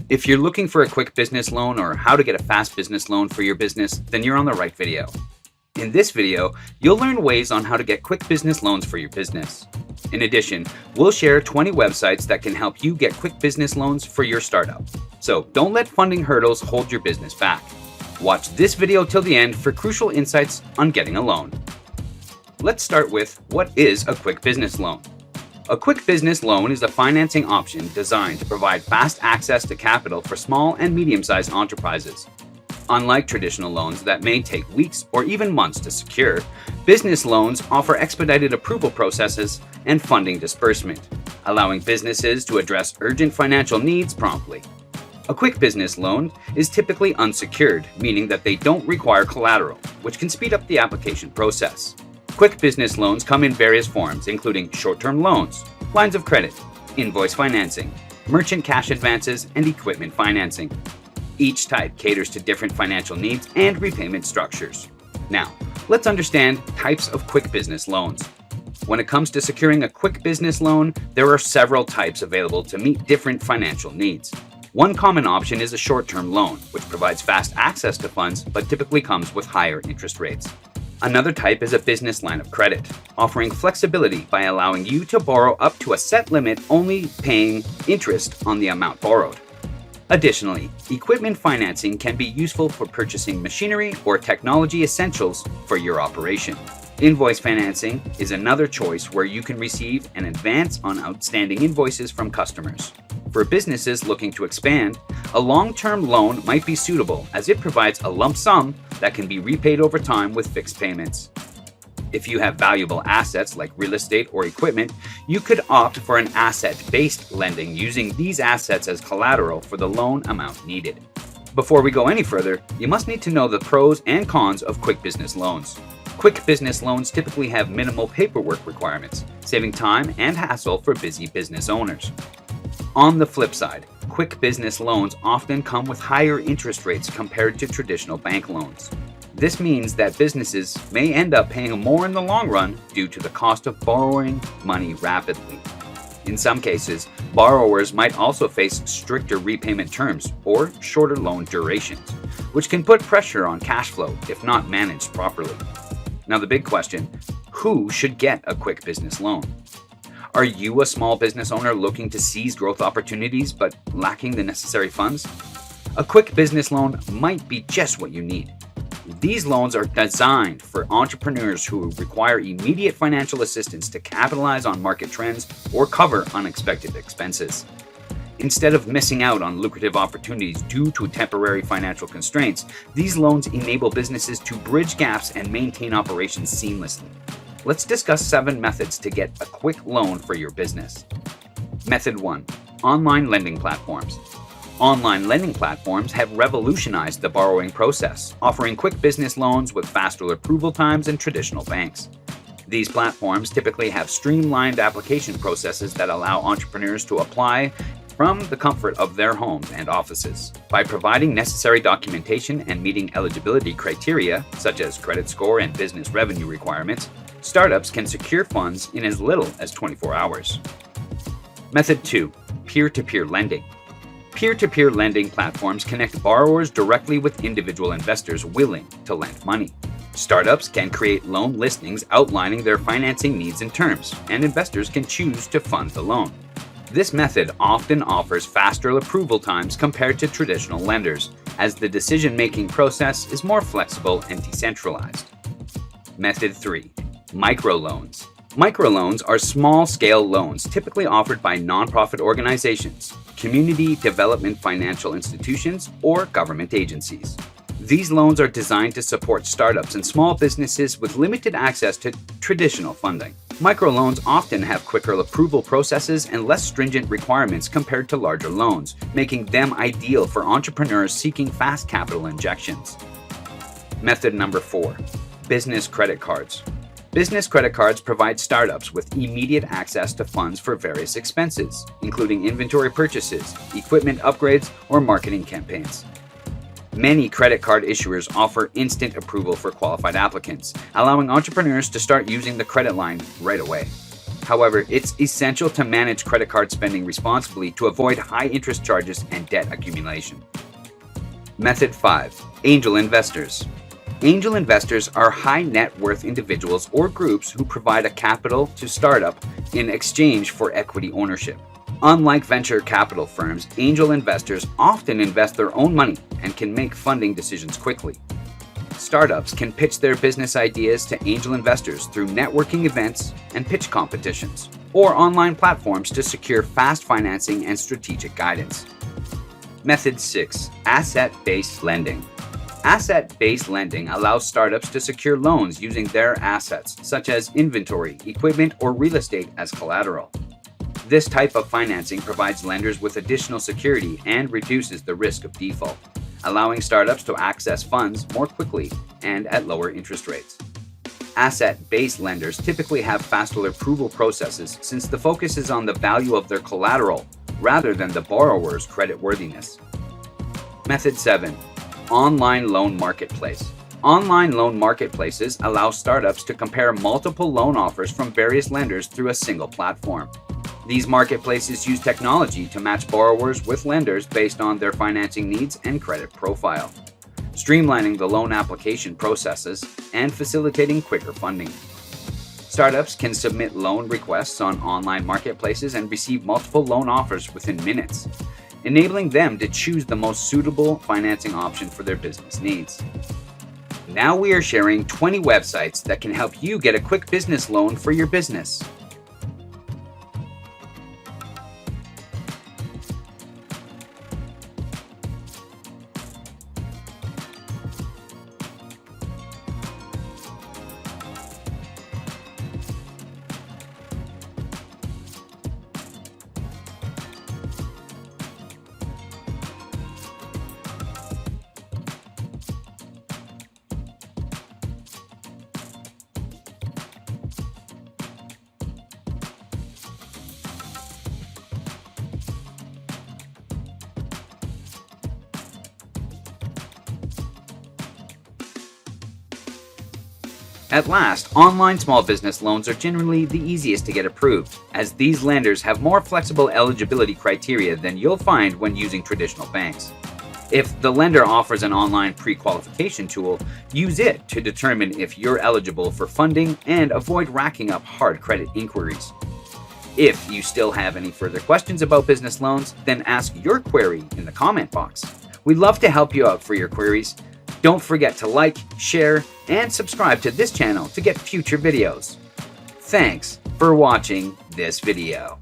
If you're looking for a quick business loan or how to get a fast business loan for your business, then you're on the right video. In this video, you'll learn ways on how to get quick business loans for your business. In addition, we'll share 20 websites that can help you get quick business loans for your startup. So don't let funding hurdles hold your business back. Watch this video till the end for crucial insights on getting a loan. Let's start with what is a quick business loan. A quick business loan is a financing option designed to provide fast access to capital for small and medium-sized enterprises. Unlike traditional loans that may take weeks or even months to secure, business loans offer expedited approval processes and funding disbursement, allowing businesses to address urgent financial needs promptly. A quick business loan is typically unsecured, meaning that they don't require collateral, which can speed up the application process. Quick business loans come in various forms, including short-term loans, lines of credit, invoice financing, merchant cash advances, and equipment financing. Each type caters to different financial needs and repayment structures. Now, let's understand types of quick business loans. When it comes to securing a quick business loan, there are several types available to meet different financial needs. One common option is a short-term loan, which provides fast access to funds but typically comes with higher interest rates. Another type is a business line of credit, offering flexibility by allowing you to borrow up to a set limit, only paying interest on the amount borrowed. Additionally, equipment financing can be useful for purchasing machinery or technology essentials for your operation. Invoice financing is another choice where you can receive an advance on outstanding invoices from customers. For businesses looking to expand, a long-term loan might be suitable as it provides a lump sum that can be repaid over time with fixed payments. If you have valuable assets like real estate or equipment, you could opt for an asset-based lending using these assets as collateral for the loan amount needed. Before we go any further, you must need to know the pros and cons of quick business loans. Quick business loans typically have minimal paperwork requirements, saving time and hassle for busy business owners. On the flip side, quick business loans often come with higher interest rates compared to traditional bank loans. This means that businesses may end up paying more in the long run due to the cost of borrowing money rapidly. In some cases, borrowers might also face stricter repayment terms or shorter loan durations, which can put pressure on cash flow if not managed properly. Now the big question, who should get a quick business loan? Are you a small business owner looking to seize growth opportunities but lacking the necessary funds? A quick business loan might be just what you need. These loans are designed for entrepreneurs who require immediate financial assistance to capitalize on market trends or cover unexpected expenses. Instead of missing out on lucrative opportunities due to temporary financial constraints, these loans enable businesses to bridge gaps and maintain operations seamlessly. Let's discuss 7 methods to get a quick loan for your business. Method 1. Online lending platforms. Online lending platforms have revolutionized the borrowing process, offering quick business loans with faster approval times than traditional banks. These platforms typically have streamlined application processes that allow entrepreneurs to apply from the comfort of their homes and offices. By providing necessary documentation and meeting eligibility criteria, such as credit score and business revenue requirements, startups can secure funds in as little as 24 hours. Method 2. Peer-to-peer lending. Peer-to-peer lending platforms connect borrowers directly with individual investors willing to lend money. Startups can create loan listings outlining their financing needs and terms, and investors can choose to fund the loan. This method often offers faster approval times compared to traditional lenders, as the decision-making process is more flexible and decentralized. Method 3. Microloans. Microloans are small-scale loans typically offered by nonprofit organizations, community development financial institutions, or government agencies. These loans are designed to support startups and small businesses with limited access to traditional funding. Microloans often have quicker approval processes and less stringent requirements compared to larger loans, making them ideal for entrepreneurs seeking fast capital injections. Method number 4. Business credit cards. Business credit cards provide startups with immediate access to funds for various expenses, including inventory purchases, equipment upgrades, or marketing campaigns. Many credit card issuers offer instant approval for qualified applicants, allowing entrepreneurs to start using the credit line right away. However, it's essential to manage credit card spending responsibly to avoid high interest charges and debt accumulation. Method 5. Angel investors. Angel investors are high net worth individuals or groups who provide a capital to startup in exchange for equity ownership. Unlike venture capital firms, angel investors often invest their own money and can make funding decisions quickly. Startups can pitch their business ideas to angel investors through networking events and pitch competitions, or online platforms to secure fast financing and strategic guidance. Method 6. Asset-based lending. Asset-based lending allows startups to secure loans using their assets, such as inventory, equipment, or real estate as collateral. This type of financing provides lenders with additional security and reduces the risk of default, allowing startups to access funds more quickly and at lower interest rates. Asset-based lenders typically have faster approval processes since the focus is on the value of their collateral rather than the borrower's creditworthiness. Method 7. Online loan marketplace. Online loan marketplaces allow startups to compare multiple loan offers from various lenders through a single platform. These marketplaces use technology to match borrowers with lenders based on their financing needs and credit profile, streamlining the loan application processes and facilitating quicker funding. Startups can submit loan requests on online marketplaces and receive multiple loan offers within minutes, enabling them to choose the most suitable financing option for their business needs. Now we are sharing 20 websites that can help you get a quick business loan for your business. At last, online small business loans are generally the easiest to get approved, as these lenders have more flexible eligibility criteria than you'll find when using traditional banks. If the lender offers an online pre-qualification tool, use it to determine if you're eligible for funding and avoid racking up hard credit inquiries. If you still have any further questions about business loans, then ask your query in the comment box. We'd love to help you out for your queries. Don't forget to like, share, and subscribe to this channel to get future videos. Thanks for watching this video.